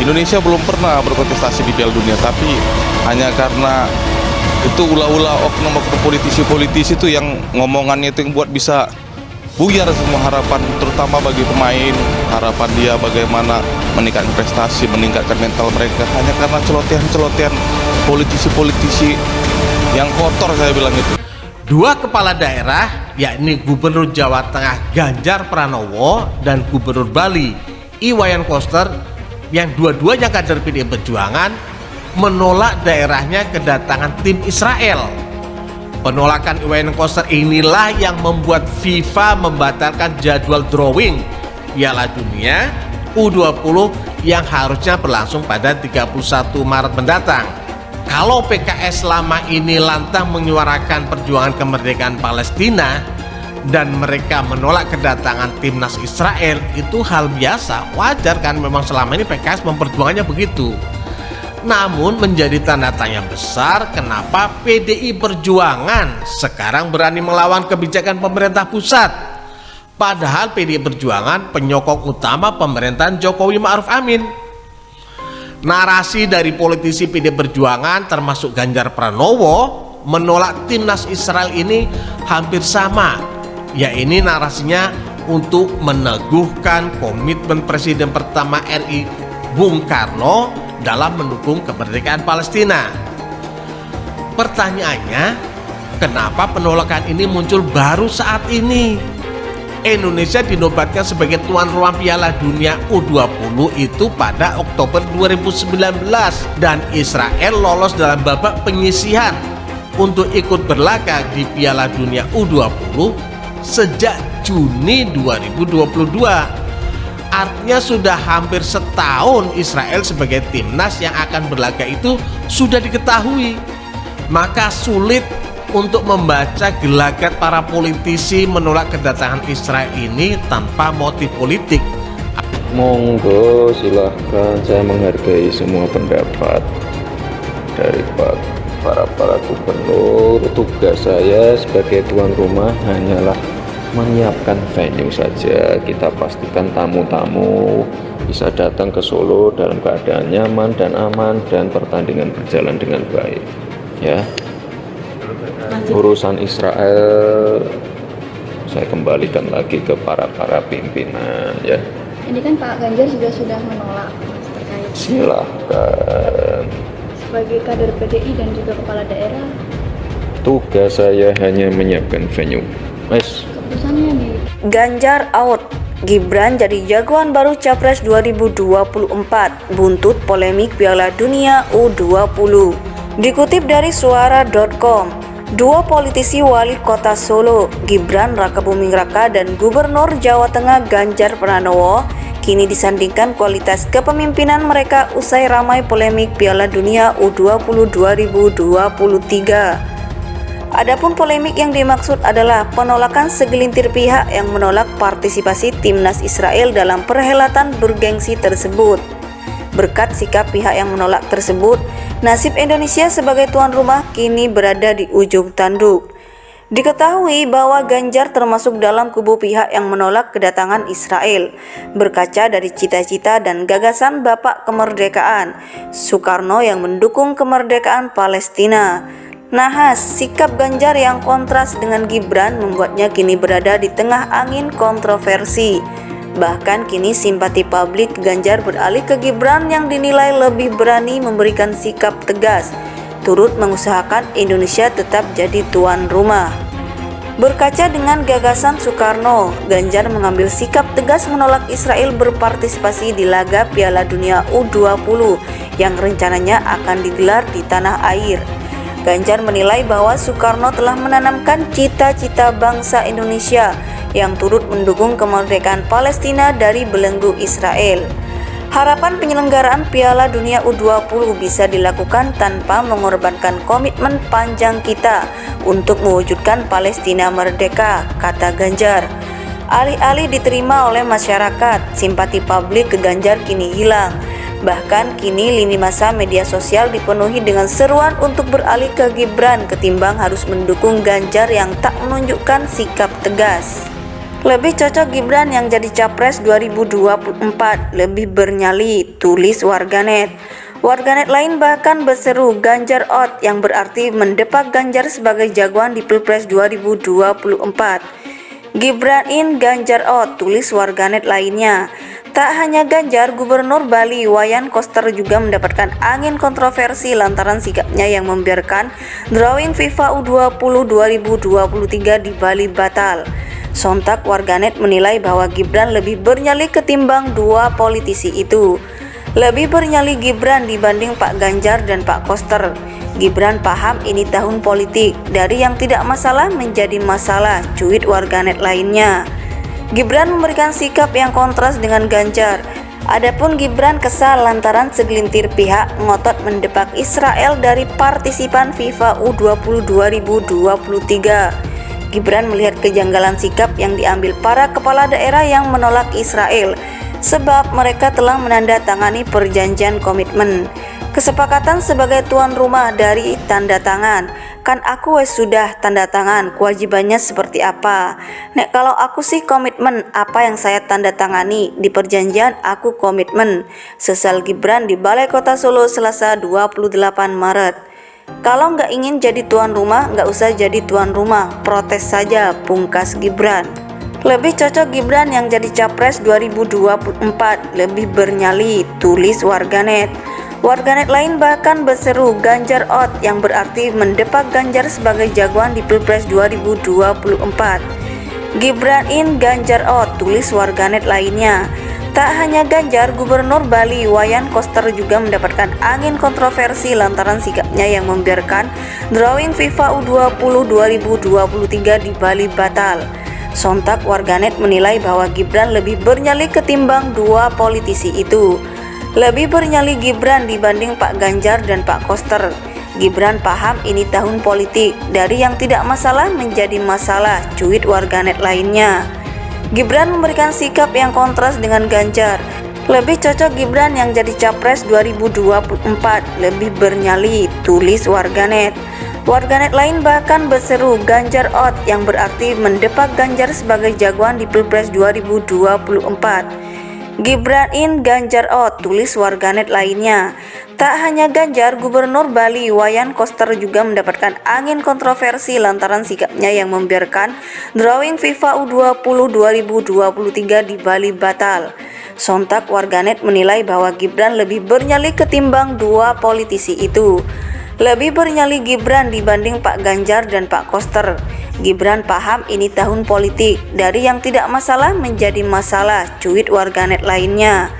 Indonesia belum pernah berkontestasi di Piala Dunia, tapi hanya karena itu ulah-ulah oknum-oknum politisi-politisi itu yang ngomongannya itu yang buat bisa buyar semua harapan, terutama bagi pemain, harapan dia bagaimana meningkatkan prestasi, meningkatkan mental mereka, hanya karena celotehan-celotehan politisi-politisi yang kotor, saya bilang itu. Dua kepala daerah, yakni Gubernur Jawa Tengah Ganjar Pranowo dan Gubernur Bali Iwayan Koster, yang dua-duanya kader PDI Perjuangan, menolak daerahnya kedatangan tim Israel. Penolakan Iwayan Koster inilah yang membuat FIFA membatalkan jadwal drawing Piala Dunia U20 yang harusnya berlangsung pada 31 Maret mendatang. Kalau PKS selama ini lantang menyuarakan perjuangan kemerdekaan Palestina dan mereka menolak kedatangan timnas Israel, itu hal biasa, wajar kan, memang selama ini PKS memperjuangannya begitu. Namun menjadi tanda tanya besar kenapa PDI Perjuangan sekarang berani melawan kebijakan pemerintah pusat. Padahal PDI Perjuangan penyokong utama pemerintahan Jokowi Ma'ruf Amin. Narasi dari politisi PDI Perjuangan termasuk Ganjar Pranowo menolak timnas Israel ini hampir sama. Ya, ini narasinya untuk meneguhkan komitmen Presiden pertama RI Bung Karno dalam mendukung kemerdekaan Palestina. Pertanyaannya, kenapa penolakan ini muncul baru saat ini? Indonesia dinobatkan sebagai tuan rumah Piala Dunia U20 itu pada Oktober 2019 dan Israel lolos dalam babak penyisihan untuk ikut berlaga di Piala Dunia U20 sejak Juni 2022. Artinya sudah hampir setahun Israel sebagai timnas yang akan berlaga itu sudah diketahui. Maka sulit untuk membaca gelagat para politisi menolak kedatangan Israel ini tanpa motif politik. Monggo silahkan, saya menghargai semua pendapat dari para gubernur. Tugas saya sebagai tuan rumah hanyalah menyiapkan venue saja. Kita pastikan tamu-tamu bisa datang ke Solo dalam keadaan nyaman dan aman dan pertandingan berjalan dengan baik, ya. Urusan Israel saya kembalikan lagi ke para pimpinan, ya. Ini kan Pak Ganjar juga sudah menolak terkait. Silahkan. Sebagai kader PDI dan juga kepala daerah, tugas saya hanya menyiapkan venue. keputusannya nih. Ganjar out, Gibran jadi jagoan baru Capres 2024, buntut polemik Piala Dunia U20. Dikutip dari suara.com, dua politisi wali kota Solo, Gibran Rakabuming Raka dan Gubernur Jawa Tengah Ganjar Pranowo, kini disandingkan kualitas kepemimpinan mereka usai ramai polemik Piala Dunia U20 2023. Adapun polemik yang dimaksud adalah penolakan segelintir pihak yang menolak partisipasi timnas Israel dalam perhelatan bergengsi tersebut. Berkat sikap pihak yang menolak tersebut, nasib Indonesia sebagai tuan rumah kini berada di ujung tanduk. Diketahui bahwa Ganjar termasuk dalam kubu pihak yang menolak kedatangan Israel, berkaca dari cita-cita dan gagasan Bapak Kemerdekaan, Soekarno yang mendukung kemerdekaan Palestina. Nahas, sikap Ganjar yang kontras dengan Gibran membuatnya kini berada di tengah angin kontroversi. Bahkan kini simpati publik Ganjar beralih ke Gibran yang dinilai lebih berani memberikan sikap tegas, turut mengusahakan Indonesia tetap jadi tuan rumah. Berkaca dengan gagasan Soekarno, Ganjar mengambil sikap tegas menolak Israel berpartisipasi di laga Piala Dunia U20 yang rencananya akan digelar di tanah air. Ganjar menilai bahwa Soekarno telah menanamkan cita-cita bangsa Indonesia yang turut mendukung kemerdekaan Palestina dari belenggu Israel. Harapan penyelenggaraan Piala Dunia U20 bisa dilakukan tanpa mengorbankan komitmen panjang kita untuk mewujudkan Palestina merdeka, kata Ganjar. Alih-alih diterima oleh masyarakat, simpati publik ke Ganjar kini hilang. Bahkan kini lini masa media sosial dipenuhi dengan seruan untuk beralih ke Gibran ketimbang harus mendukung Ganjar yang tak menunjukkan sikap tegas. Lebih cocok Gibran yang jadi capres 2024, lebih bernyali, tulis warganet. Warganet lain bahkan berseru Ganjar out, yang berarti mendepak Ganjar sebagai jagoan di Pilpres 2024. Gibran in, Ganjar out, tulis warganet lainnya. Tak hanya Ganjar, Gubernur Bali Wayan Koster juga mendapatkan angin kontroversi lantaran sikapnya yang membiarkan drawing FIFA U20 2023 di Bali batal. Sontak warganet menilai bahwa Gibran lebih bernyali ketimbang dua politisi itu. Lebih bernyali Gibran dibanding Pak Ganjar dan Pak Koster. Gibran paham ini tahun politik, dari yang tidak masalah menjadi masalah, cuit warganet lainnya. Gibran memberikan sikap yang kontras dengan Ganjar. Adapun Gibran kesal lantaran segelintir pihak ngotot mendepak Israel dari partisipan FIFA U20 2023. Gibran melihat kejanggalan sikap yang diambil para kepala daerah yang menolak Israel, sebab mereka telah menandatangani perjanjian komitmen. Kesepakatan sebagai tuan rumah dari tanda tangan. Kan aku sudah tanda tangan, kewajibannya seperti apa? Nek kalau aku sih komitmen, apa yang saya tanda tangani di perjanjian aku komitmen. Sesal Gibran di Balai Kota Solo Selasa 28 Maret. Kalau nggak ingin jadi tuan rumah, nggak usah jadi tuan rumah, protes saja, pungkas Gibran. Lebih cocok Gibran yang jadi capres 2024, lebih bernyali, tulis warganet. Warganet lain bahkan berseru Ganjar out, yang berarti mendepak Ganjar sebagai jagoan di Pilpres 2024. Gibran in, Ganjar out, tulis warganet lainnya. Tak hanya Ganjar, Gubernur Bali Wayan Koster juga mendapatkan angin kontroversi lantaran sikapnya yang membiarkan drawing FIFA U20 2023 di Bali batal. Sontak warganet menilai bahwa Gibran lebih bernyali ketimbang dua politisi itu. Lebih bernyali Gibran dibanding Pak Ganjar dan Pak Koster. Gibran paham ini tahun politik, dari yang tidak masalah menjadi masalah, cuit warganet lainnya. Gibran memberikan sikap yang kontras dengan Ganjar. Lebih cocok Gibran yang jadi capres 2024, lebih bernyali, tulis warganet. Warganet lain bahkan berseru Ganjar out, yang berarti mendepak Ganjar sebagai jagoan di Pilpres 2024. Gibran in, Ganjar out, tulis warganet lainnya. Tak hanya Ganjar, Gubernur Bali Wayan Koster juga mendapatkan angin kontroversi lantaran sikapnya yang membiarkan drawing FIFA U20 2023 di Bali batal. Sontak warganet menilai bahwa Gibran lebih bernyali ketimbang dua politisi itu. Lebih bernyali Gibran dibanding Pak Ganjar dan Pak Koster. Gibran paham ini tahun politik, dari yang tidak masalah menjadi masalah, cuit warganet lainnya.